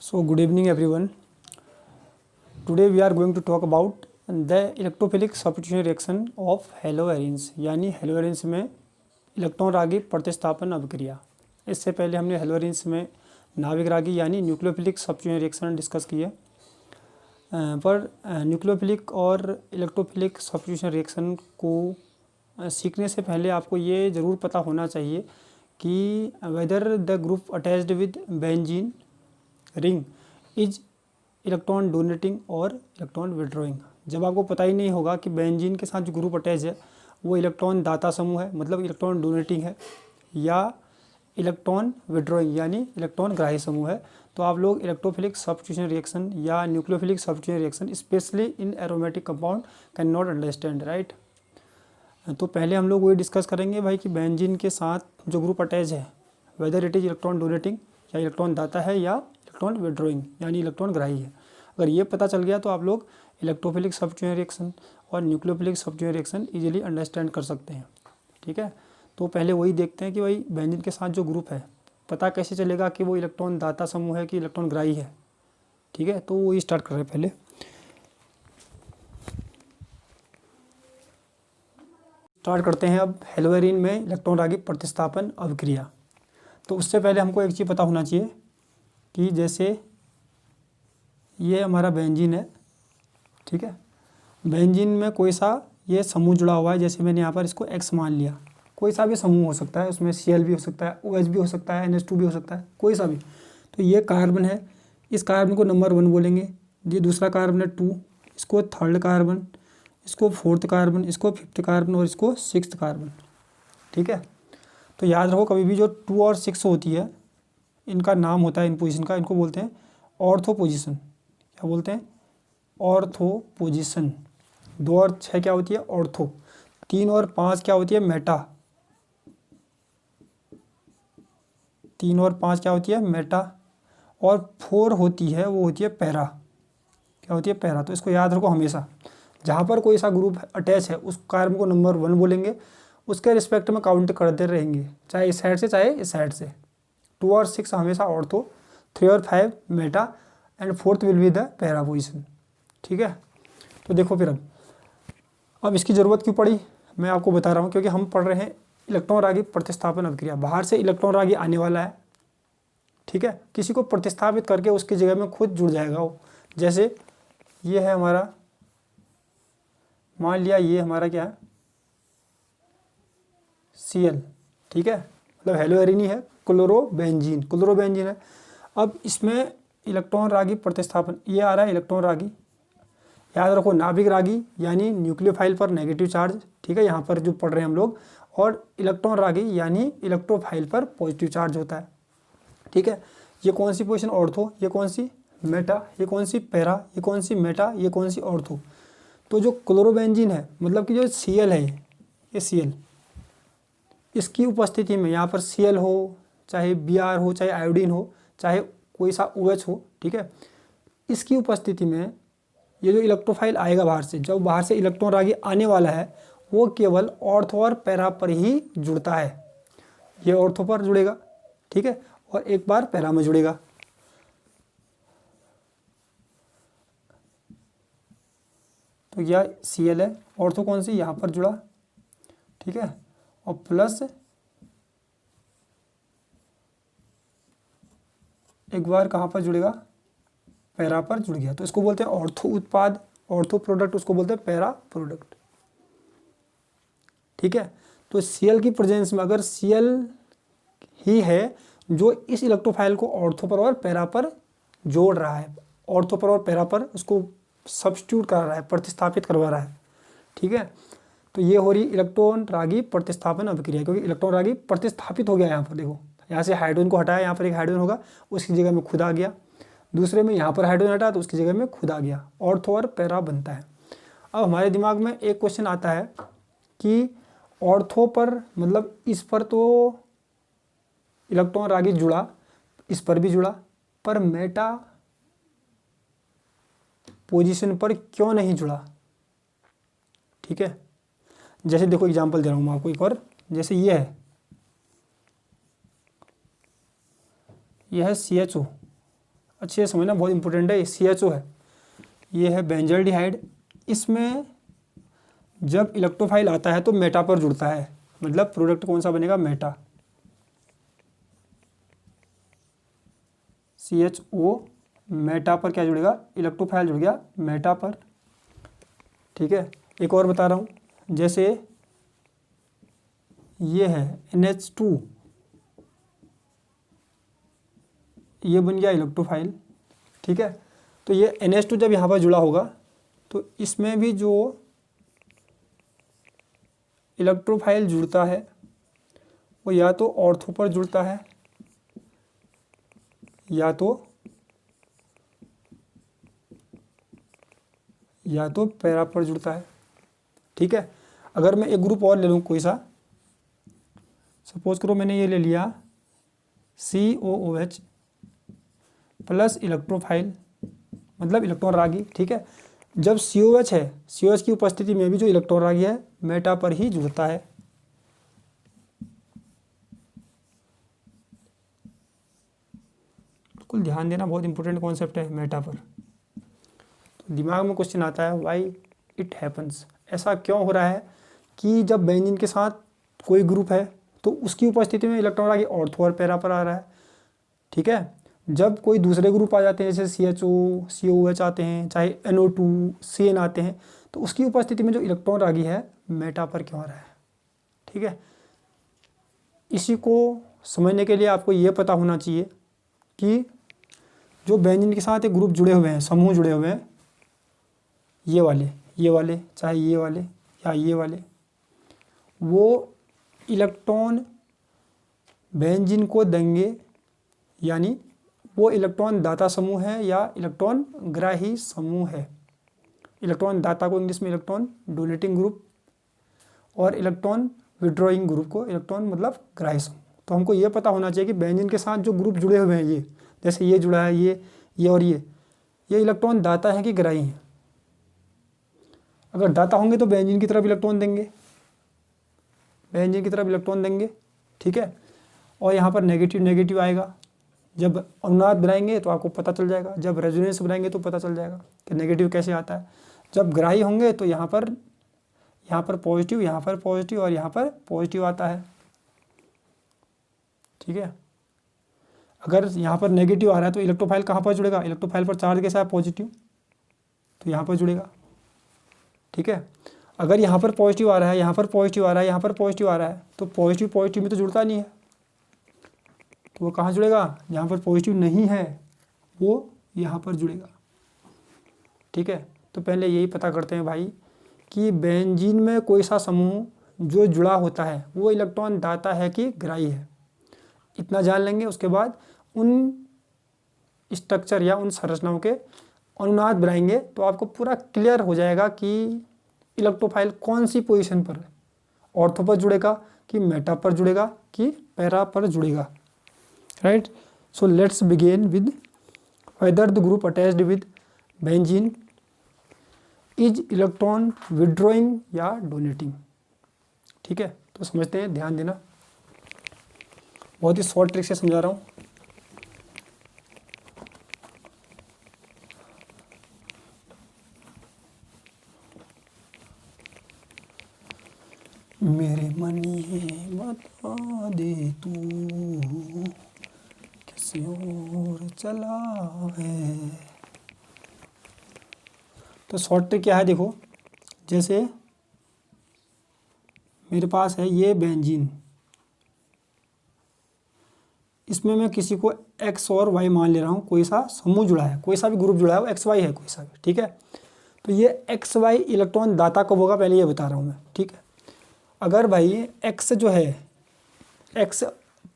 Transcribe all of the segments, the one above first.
So good evening everyone. Today we are going to talk about the electrophilic substitution reaction of haloarenes यानी हेलोएरेन्स में electron रागी प्रतिस्थापन अभिक्रिया। इससे पहले हमने हेलोएरेन्स में नाभिक रागी यानी न्यूक्लियोफिलिक सब्स्टिट्यूशन रिएक्शन डिस्कस किए। पर न्यूक्लियोफिलिक और इलेक्ट्रोफिलिक सब्स्टिट्यूशन रिएक्शन को सीखने से पहले आपको ये ज़रूर पता होना चाहिए कि whether the group attached with benzene ring is electron donating और इलेक्ट्रॉन विड्रॉइंग। जब आपको पता ही नहीं होगा कि बेंजीन के साथ जो ग्रुप अटैच है वो इलेक्ट्रॉन दाता समूह है, मतलब इलेक्ट्रॉन डोनेटिंग है, या इलेक्ट्रॉन विड्रॉइंग यानी इलेक्ट्रॉन ग्राही समूह है, तो आप लोग इलेक्ट्रोफिलिक सब्स्टिट्यूशन रिएक्शन या nucleophilic substitution reaction specially in aromatic compound can not understand, right. तो पहले हम लोग वही डिस्कस करेंगे भाई कि बेंजीन के साथ जो ग्रुप अटैच है whether it is electron donating या इलेक्ट्रॉन दाता है या इलेक्ट्रॉन विड्रॉइंग यानी इलेक्ट्रॉन ग्राही है। अगर ये पता चल गया तो आप लोग इलेक्ट्रोफिलिक सब्स्टिट्यूशन रिएक्शन और nucleophilic substitution reaction easily understand कर सकते हैं, ठीक है। तो पहले वही देखते हैं कि भाई बेंजीन के साथ जो ग्रुप है पता कैसे चलेगा कि वो इलेक्ट्रॉन दाता समूह है कि इलेक्ट्रॉन ग्राही है, ठीक है। तो वही स्टार्ट कर रहे हैं। पहले स्टार्ट करते हैं अब हेलोएरीन में इलेक्ट्रॉन रागी प्रतिस्थापन अभिक्रिया। तो उससे पहले हमको एक चीज़ पता होना चाहिए कि जैसे ये हमारा बेंजीन है, ठीक है। बेंजीन में कोई सा ये समूह जुड़ा हुआ है, जैसे मैंने यहाँ पर इसको X मान लिया। कोई सा भी समूह हो सकता है, उसमें Cl भी हो सकता है, OH भी हो सकता है, NH2 भी हो सकता है, कोई सा भी। तो ये कार्बन है, इस कार्बन को नंबर 1 बोलेंगे। ये दूसरा कार्बन है 2, इसको 3rd कार्बन, इसको 4th कार्बन, इसको 5th कार्बन और इसको 6th कार्बन, ठीक है। तो याद रखो कभी भी जो 2 और 6 होती है इनका नाम होता है इन पोजीशन का, इनको बोलते हैं ऑर्थो पोजीशन। क्या बोलते हैं? Ortho position. 2 और 6 क्या होती है? ऑर्थो। 3 और 5 क्या होती है? मेटा। 3 और 5 क्या होती है? मेटा। और 4 होती है वो होती है पैरा। क्या होती है? पैरा। तो इसको याद रखो हमेशा, जहाँ पर कोई सा ग्रुप अटैच है उस कार्बन को नंबर 1 बोलेंगे, उसके रिस्पेक्ट में काउंट करते रहेंगे, चाहे इस साइड से चाहे इस साइड से। 2 और 6 हमेशा ऑर्थो, 3 और 5 Meta and 4th will be the para position, ठीक है। तो देखो फिर अब इसकी ज़रूरत क्यों पड़ी मैं आपको बता रहा हूँ, क्योंकि हम पढ़ रहे हैं इलेक्ट्रॉन रागी प्रतिस्थापन अभिक्रिया। बाहर से इलेक्ट्रॉन रागी आने वाला है, ठीक है, किसी को प्रतिस्थापित करके उसकी जगह में खुद जुड़ जाएगा वो। जैसे ये है हमारा, मान लिया ये हमारा क्या है? Cl, ठीक है, मतलब हेलोएरीन ही है, क्लोरोबेंजीन। क्लोरोबेंजीन है। अब इसमें इलेक्ट्रॉन रागी प्रतिस्थापन, ये आ रहा है इलेक्ट्रॉन रागी। याद रखो नाभिक रागी यानी न्यूक्लियोफाइल पर नेगेटिव चार्ज, ठीक है, यहाँ पर जो पढ़ रहे हैं हम लोग। और इलेक्ट्रॉन रागी यानी इलेक्ट्रोफाइल पर पॉजिटिव चार्ज होता है, ठीक है। ये कौन सी पोजीशन? ऑर्थो। ये कौन सी? मेटा। ये कौन सी? पैरा। ये कौन सी? मेटा। ये कौन सी? ऑर्थो। तो जो क्लोरोबेंजीन है, मतलब कि जो Cl है, ये Cl, इसकी उपस्थिति में यहाँ पर Cl हो, चाहे Br हो, चाहे आयोडीन हो, चाहे कोई सा OH हो, ठीक है, इसकी उपस्थिति में ये जो इलेक्ट्रोफाइल आएगा बाहर से, जब बाहर से इलेक्ट्रॉन रागी आने वाला है वो केवल ऑर्थो और पैरा पर ही जुड़ता है। ये ऑर्थो पर जुड़ेगा, ठीक है, और एक बार पैरा में जुड़ेगा। तो यह Cl है, ऑर्थो कौन सी? यहाँ पर जुड़ा, ठीक है, और प्लस एक बार कहाँ पर जुड़ेगा? पैरा पर जुड़ गया। तो इसको बोलते हैं ऑर्थो उत्पाद, ऑर्थो प्रोडक्ट, उसको बोलते हैं पैरा प्रोडक्ट, ठीक है। तो Cl की प्रेजेंस में अगर Cl ही है जो इस इलेक्ट्रोफाइल को ऑर्थो पर और पैरा पर जोड़ रहा है, ऑर्थो पर और पैरा पर उसको सब्स्टिट्यूट कर रहा है, प्रतिस्थापित करवा रहा है, ठीक है। तो ये हो रही इलेक्ट्रॉन रागी प्रतिस्थापन अभिक्रिया, क्योंकि इलेक्ट्रॉन रागी प्रतिस्थापित हो गया। यहाँ पर देखो, यहाँ से हाइड्रोजन को हटाया, यहाँ पर एक हाइड्रोजन होगा, उसकी जगह में खुद आ गया। दूसरे में यहाँ पर हाइड्रोजन हटा तो उसकी जगह में खुद आ गया, ऑर्थो और पैरा बनता है। अब हमारे दिमाग में एक क्वेश्चन आता है कि ऑर्थो पर, मतलब इस पर तो इलेक्ट्रॉन रागी जुड़ा, इस पर भी जुड़ा, पर मेटा पोजीशन पर क्यों नहीं जुड़ा, ठीक है। जैसे देखो एग्जांपल दे रहा हूँ मैं आपको एक और, जैसे ये है, यह है CHO, अच्छे से समझना, बहुत इंपॉर्टेंट है। CHO है, ये है बेंजल्डिहाइड। इसमें जब इलेक्ट्रोफाइल आता है तो मेटा पर जुड़ता है, मतलब प्रोडक्ट कौन सा बनेगा, मेटा। CHO मेटा पर क्या जुड़ेगा, इलेक्ट्रोफाइल जुड़ गया मेटा पर। ठीक है, एक और बता रहा हूँ, जैसे ये है NH2, ये बन गया इलेक्ट्रोफाइल। ठीक है, तो ये NH2 जब यहाँ पर जुड़ा होगा तो इसमें भी जो इलेक्ट्रोफाइल जुड़ता है वो या तो ऑर्थो पर जुड़ता है या तो पैरा पर जुड़ता है। ठीक है, अगर मैं एक ग्रुप और ले लूँ कोई सा, सपोज करो मैंने ये ले लिया COOH प्लस इलेक्ट्रोफाइल, मतलब इलेक्ट्रॉन रागी। ठीक है, जब COH है, COH की उपस्थिति में भी जो इलेक्ट्रॉन रागी है मेटा पर ही जुड़ता है। बिल्कुल ध्यान देना, बहुत इंपॉर्टेंट कॉन्सेप्ट है मेटा पर। तो दिमाग में क्वेश्चन आता है व्हाई इट हैपन्स, ऐसा क्यों हो रहा है कि जब बेंजीन के साथ कोई ग्रुप है तो उसकी उपस्थिति में इलेक्ट्रॉन रागी ऑर्थो और पैरा पर आ रहा है। ठीक है, जब कोई दूसरे ग्रुप आ जाते हैं जैसे CHO COOH आते हैं, चाहे NO2 CN आते हैं, तो उसकी उपस्थिति में जो इलेक्ट्रॉन रागी है मेटा पर क्यों आ रहा है। ठीक है, इसी को समझने के लिए आपको ये पता होना चाहिए कि जो बेंजीन के साथ एक ग्रुप जुड़े हुए हैं, समूह जुड़े हुए हैं, ये वाले चाहे ये वाले या ये वाले, वो इलेक्ट्रॉन बेंजीन को देंगे, यानी वो इलेक्ट्रॉन दाता समूह है या इलेक्ट्रॉन ग्राही समूह है। इलेक्ट्रॉन दाता को इंग्लिश में इलेक्ट्रॉन डोनेटिंग ग्रुप और इलेक्ट्रॉन विड्रॉइंग ग्रुप को इलेक्ट्रॉन मतलब ग्राही समूह। तो हमको ये पता होना चाहिए कि बेंजीन के साथ जो ग्रुप जुड़े हुए हैं, ये जैसे ये जुड़ा है, ये और ये इलेक्ट्रॉन दाता है कि ग्राही हैं। अगर दाता होंगे तो बेंजीन की तरफ इलेक्ट्रॉन देंगे, ठीक है, और यहाँ पर नेगेटिव आएगा। जब अनुनाद बनाएंगे तो आपको पता चल जाएगा, जब रेजोनेंस बनाएंगे तो पता चल जाएगा कि नेगेटिव कैसे आता है। जब ग्राही होंगे तो यहाँ पर पॉजिटिव, यहाँ पर पॉजिटिव और यहाँ पर पॉजिटिव आता है। ठीक है, अगर यहाँ पर नेगेटिव आ रहा है तो इलेक्ट्रोफाइल कहाँ पर जुड़ेगा, इलेक्ट्रोफाइल पर चार्ज कैसा है, पॉजिटिव, तो यहाँ पर जुड़ेगा। ठीक है, अगर यहाँ पर पॉजिटिव आ रहा है, यहाँ पर पॉजिटिव आ रहा है, यहाँ पर पॉजिटिव आ रहा है, तो पॉजिटिव में तो जुड़ता नहीं है, तो वो कहाँ जुड़ेगा, जहाँ पर पॉजिटिव नहीं है वो यहाँ पर जुड़ेगा। ठीक है, तो पहले यही पता करते हैं भाई कि बेंजीन में कोई सा समूह जो जुड़ा होता है वो इलेक्ट्रॉन दाता है कि ग्राही है, इतना जान लेंगे। उसके बाद उन स्ट्रक्चर या उन संरचनाओं के अनुनाद बनाएंगे तो आपको पूरा क्लियर हो जाएगा कि इलेक्ट्रोफाइल कौन सी पोजीशन पर है, ऑर्थो पर जुड़ेगा कि मेटा पर जुड़ेगा कि पैरा पर जुड़ेगा। Right, so let's begin with whether the group attached with benzene is electron withdrawing या डोनेटिंग। ठीक है, तो समझते हैं, ध्यान देना, बहुत ही शॉर्ट ट्रिक से समझा रहा हूँ। मेरे मन ये बता दे तू किसी और चला है। तो शॉर्ट ट्रिक क्या है, देखो, जैसे मेरे पास है ये बेंजीन, इसमें मैं किसी को X और Y मान ले रहा हूँ, कोई सा समूह जुड़ा है, कोई सा भी ग्रुप जुड़ा है, वो XY है कोई सा भी। ठीक है, तो ये XY इलेक्ट्रॉन दाता कब होगा, पहले ये बता रहा हूँ मैं। ठीक है, अगर भाई X जो है, X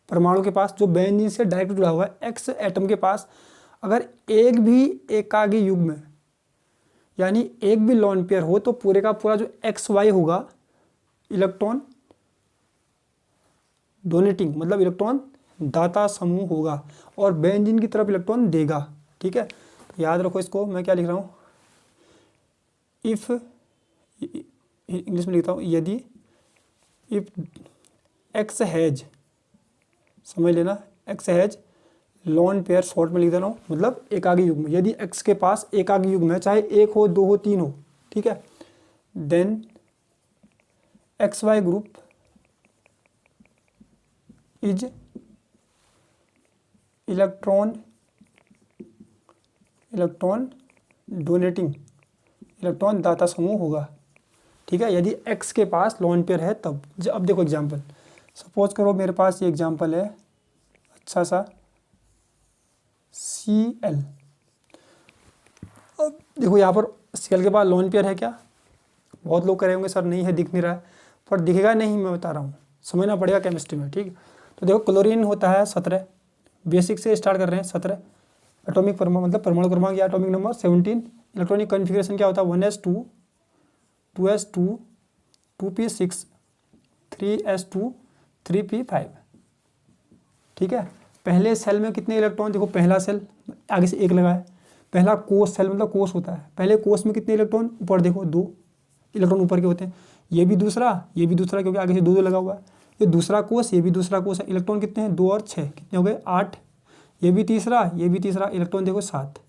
परमाणु के पास जो बेंजीन से डायरेक्ट जुड़ा हुआ है, X एटम के पास अगर एक भी एकागी युग्म यानी एक भी लोन पेयर हो तो पूरे का पूरा जो XY होगा इलेक्ट्रॉन डोनेटिंग मतलब इलेक्ट्रॉन दाता समूह होगा और बेंजीन की तरफ इलेक्ट्रॉन देगा। ठीक है, तो याद रखो इसको, मैं क्या लिख रहा हूँ, इफ, इंग्लिश में लिखता हूँ, यदि, इफ X हैज, समझ लेना, X has lone pair short में लिख दे रहा हूँ, मतलब एकागी युग्म। यदि x के पास एकागी युग्म है, चाहे एक हो, दो हो, तीन हो, ठीक है, then X Y group is electron donating, electron दाता समूह होगा, ठीक है। यदि x के पास लॉन पेयर है तब। अब देखो एग्जांपल, सपोज करो मेरे पास ये एग्जांपल है अच्छा सा Cl। अब देखो यहाँ पर Cl के पास लॉन पेयर है क्या? बहुत लोग कह रहे होंगे सर नहीं है, दिख नहीं रहा है, पर दिखेगा नहीं, मैं बता रहा हूँ, समझना पड़ेगा केमिस्ट्री में, ठीक। तो देखो क्लोरीन होता है 17, बेसिक से स्टार्ट कर रहे हैं 17, एटॉमिक परमाणु मतलब परमाणु क्रमांक या एटॉमिक नंबर 17, इलेक्ट्रॉनिक कॉन्फ़िगरेशन क्या होता है 1s2 2s2 2p6 3s2 3p5, ठीक है। पहले सेल में कितने इलेक्ट्रॉन, देखो पहला सेल आगे से एक लगा है, पहला कोष सेल मतलब कोष होता है, पहले कोष में कितने इलेक्ट्रॉन, ऊपर देखो 2 इलेक्ट्रॉन ऊपर के होते हैं, ये भी दूसरा क्योंकि आगे से 2 लगा हुआ है, ये दूसरा कोष, ये भी दूसरा कोष है, इलेक्ट्रॉन कितने हैं 2 और 6 कितने हो गए 8, ये भी तीसरा इलेक्ट्रॉन देखो 7।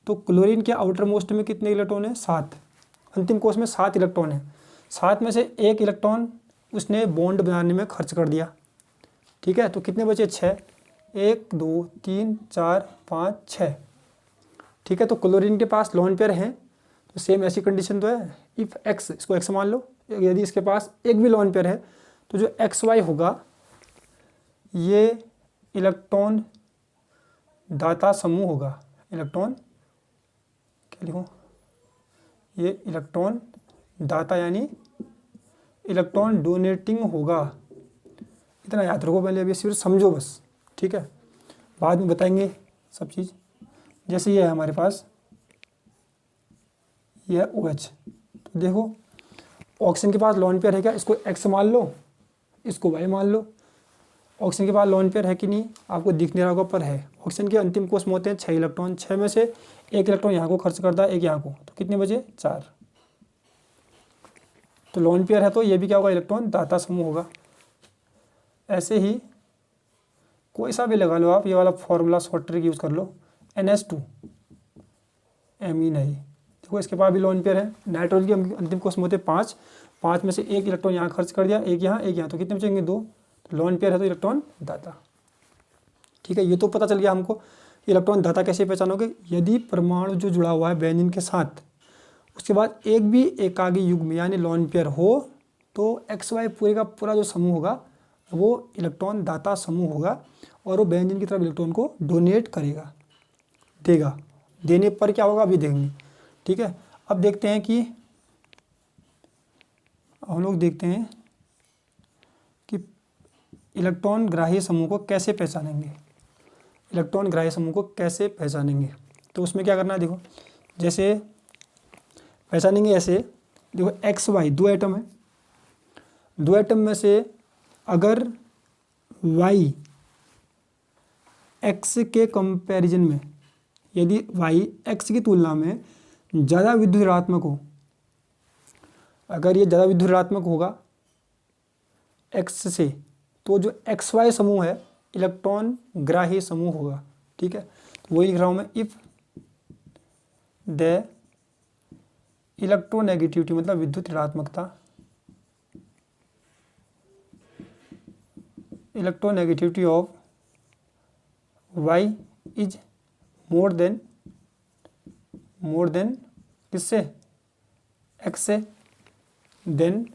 तो क्लोरीन के आउटर मोस्ट में कितने इलेक्ट्रॉन है 7, अंतिम कोष में 7 इलेक्ट्रॉन है, 7 में से एक इलेक्ट्रॉन उसने बॉन्ड बनाने में खर्च कर दिया, ठीक है। तो कितने बचे 6, 1 2 3 4 5 6, ठीक है। तो क्लोरीन के पास लॉन पेयर है, तो सेम ऐसी कंडीशन तो है, इफ x, इसको x मान लो, यदि इसके पास एक भी लॉन पेयर है तो जो एक्स वाई होगा ये इलेक्ट्रॉन दाता समूह होगा, इलेक्ट्रॉन क्या लिखूं, ये इलेक्ट्रॉन दाता यानी इलेक्ट्रॉन डोनेटिंग होगा। इतना याद रखो पहले, अभी सिर्फ समझो बस, ठीक है, बाद में बताएंगे सब चीज़। जैसे ये है हमारे पास, ये है OH, तो देखो ऑक्सीजन के पास लॉन पेयर है क्या, इसको X मान लो, इसको Y मान लो। ऑक्सीजन के पास लॉन पेयर है कि नहीं आपको दिख नहीं रहा होगा, पर है। ऑक्सीजन के अंतिम कोष में होते हैं 6 इलेक्ट्रॉन, 6 में से एक इलेक्ट्रॉन यहाँ को खर्च करता है, एक यहाँ को, तो कितने बचे 4। तो लॉन पेयर है तो ये भी क्या होगा, इलेक्ट्रॉन दाता समूह होगा। ऐसे ही कोई सा भी लगा लो आप, ये वाला फॉर्मूला शॉर्ट ट्रिक यूज़ कर लो, NH2 एमीन है, देखो इसके पास भी लॉन पेयर है। नाइट्रोजन के अंतिम कोष में होते हैं 5, 5 में से एक इलेक्ट्रॉन यहाँ खर्च कर दिया, एक यहाँ, तो कितने बचेंगे 2, तो लॉन पेयर है तो इलेक्ट्रॉन दाता, ठीक है। ये तो पता चल गया हमको इलेक्ट्रॉन दाता कैसे पहचानोगे, यदि परमाणु जो जुड़ा हुआ है बेंजीन के साथ, उसके बाद एक भी एकागी युग्म यानी लॉन पेयर हो, तो एक्स वाई पूरे का पूरा जो समूह होगा वो इलेक्ट्रॉन दाता समूह होगा, और वो बेंजीन की तरफ इलेक्ट्रॉन को डोनेट करेगा, देगा। देने पर क्या होगा अभी देंगे, ठीक है। अब देखते हैं कि हम लोग देखते हैं कि इलेक्ट्रॉन ग्राही समूह को कैसे पहचानेंगे, इलेक्ट्रॉन ग्राही समूह को कैसे पहचानेंगे। तो उसमें क्या करना है, देखो जैसे पहचानेंगे ऐसे, देखो एक्स वाई 2 एटम है, 2 एटम में से अगर वाई एक्स के कंपैरिजन में, यदि वाई एक्स की तुलना में ज़्यादा विद्युत ऋणात्मक हो, अगर ये ज़्यादा विद्युत ऋणात्मक होगा एक्स से, तो जो एक्स वाई समूह है इलेक्ट्रॉन ग्राही समूह होगा, ठीक है। तो वही लिख रहा हूँ मैं, इफ़ द इलेक्ट्रोनेगेटिविटी मतलब विद्युत ऋणात्मकता, electronegativity of Y is more than किससे, एक्स से, then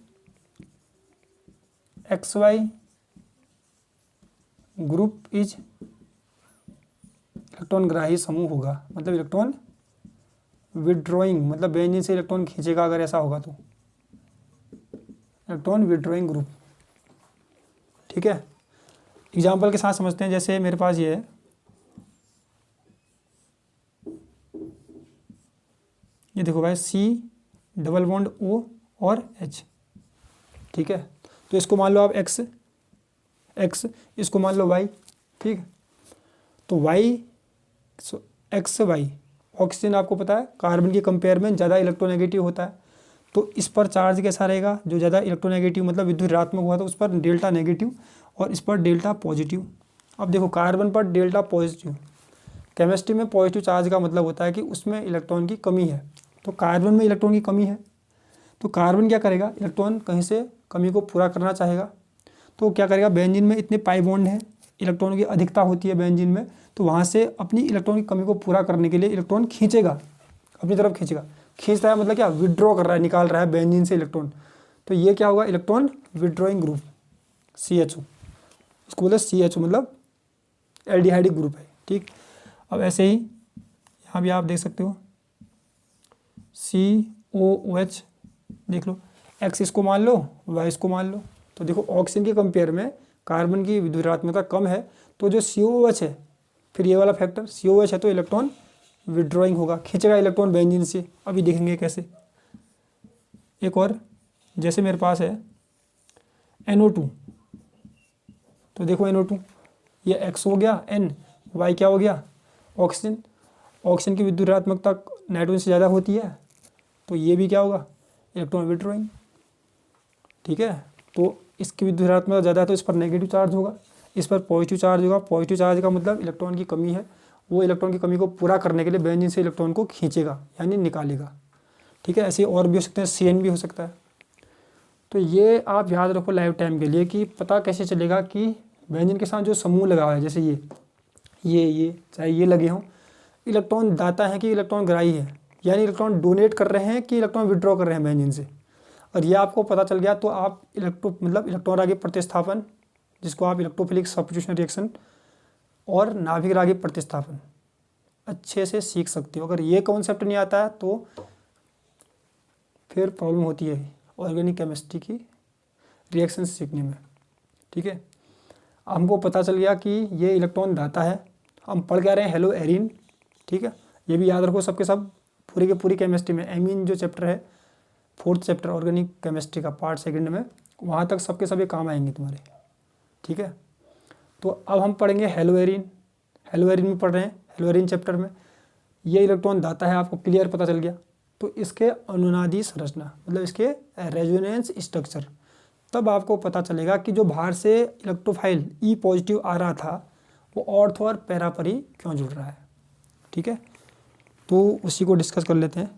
X Y group is electron ग्राही समूह होगा, मतलब इलेक्ट्रॉन विड्रॉइंग, मतलब बेंजीन से इलेक्ट्रॉन खींचेगा, अगर ऐसा होगा तो इलेक्ट्रॉन विड्रॉइंग ग्रुप, ठीक है। एग्जाम्पल के साथ समझते हैं, जैसे मेरे पास ये है, ये देखो भाई C डबल बॉन्ड O और H, ठीक है। तो इसको मान लो आप x, इसको मान लो y, ठीक। तो एक्स वाई, ऑक्सीजन आपको पता है कार्बन के कंपेयर में ज़्यादा इलेक्ट्रोनेगेटिव होता है, तो इस पर चार्ज कैसा रहेगा, जो ज़्यादा इलेक्ट्रोनेगेटिव मतलब विद्युत ऋणात्मक हुआ तो उस पर डेल्टा नेगेटिव, और इस पर डेल्टा पॉजिटिव। अब देखो कार्बन पर डेल्टा पॉजिटिव, केमिस्ट्री में पॉजिटिव चार्ज का मतलब होता है कि उसमें इलेक्ट्रॉन की कमी है, तो कार्बन में इलेक्ट्रॉन की कमी है, तो कार्बन क्या करेगा, इलेक्ट्रॉन कहीं से कमी को पूरा करना चाहेगा, तो क्या करेगा, बेंजीन में इतने पाई बॉन्ड हैं, इलेक्ट्रॉन की अधिकता होती है बेंजीन में, तो वहाँ से अपनी इलेक्ट्रॉन की कमी को पूरा करने के लिए इलेक्ट्रॉन खींचेगा, अपनी तरफ खींचेगा। खींच रहा है मतलब क्या, विड्रॉ कर रहा है, निकाल रहा है बेंजीन से इलेक्ट्रॉन, तो ये क्या होगा, इलेक्ट्रॉन विड्रॉइंग ग्रुप CHO, इसको बोलते हैं CHO, मतलब एल्डिहाइडिक ग्रुप है। ठीक, अब ऐसे ही यहाँ भी आप देख सकते हो COOH, देख लो, X इसको मान लो, Y इसको मान लो, तो देखो ऑक्सीजन के कंपेयर में कार्बन की विद्युदात्मकता कम है, तो जो COOH है, फिर ये वाला फैक्टर COOH है, तो इलेक्ट्रॉन विड्रॉइंग होगा, खींचेगा इलेक्ट्रॉन बेंजीन से। अभी देखेंगे कैसे। एक और, जैसे मेरे पास है NO2, तो देखो NO2, ये X हो गया, N, Y क्या हो गया, ऑक्सीजन। ऑक्सीजन की विद्युदात्मकता नाइट्रोजन से ज़्यादा होती है, तो ये भी क्या होगा, इलेक्ट्रॉन विड्रॉइंग। ठीक है, तो इसकी विद्युदात्मकता ज़्यादा है तो इस पर नेगेटिव चार्ज होगा, इस पर पॉजिटिव चार्ज होगा। पॉजिटिव चार्ज का मतलब इलेक्ट्रॉन की कमी है, वो इलेक्ट्रॉन की कमी को पूरा करने के लिए बेंजीन से इलेक्ट्रॉन को खींचेगा, यानी निकालेगा। ठीक है, ऐसे और भी हो सकते हैं, CN भी हो सकता है। तो ये आप याद रखो लाइफ टाइम के लिए, कि पता कैसे चलेगा कि बेंजीन के साथ जो समूह लगा हुआ है, जैसे ये चाहे ये लगे हों, इलेक्ट्रॉन दाता है कि इलेक्ट्रॉन ग्राही है, यानी इलेक्ट्रॉन डोनेट कर रहे हैं कि इलेक्ट्रॉन विड्रॉ कर रहे हैं बेंजीन से। और ये आपको पता चल गया तो आप इलेक्ट्रॉन रागी प्रतिस्थापन, जिसको आप इलेक्ट्रोफिलिक सब्स्टिट्यूशन रिएक्शन और नाभिक रागी प्रतिस्थापन अच्छे से सीख सकते हो। अगर ये कॉन्सेप्ट नहीं आता है तो फिर प्रॉब्लम होती है ऑर्गेनिक केमिस्ट्री की रिएक्शन सीखने में। ठीक है, हमको पता चल गया कि ये इलेक्ट्रॉन दाता है। हम पढ़ के आ रहे हैं हेलो एरिन। ठीक है, ये भी याद रखो सबके सब, पूरी की पूरी केमिस्ट्री में एमीन जो चैप्टर है, 4th चैप्टर ऑर्गेनिक केमिस्ट्री का पार्ट 2 में, वहाँ तक सबके सब ये काम आएंगे तुम्हारे। ठीक है, तो अब हम पढ़ेंगे हेलो एरिन। हेलो एरिन में पढ़ रहे हैं, हेलो एरिन चैप्टर में। ये इलेक्ट्रॉन दाता है, आपको क्लियर पता चल गया। तो इसके अनुनादी संरचना, मतलब इसके रेजोनेंस स्ट्रक्चर, तब आपको पता चलेगा कि जो बाहर से इलेक्ट्रोफाइल E पॉजिटिव आ रहा था वो ऑर्थ और पैरा पर ही क्यों जुड़ रहा है। ठीक है, तो उसी को डिस्कस कर लेते हैं।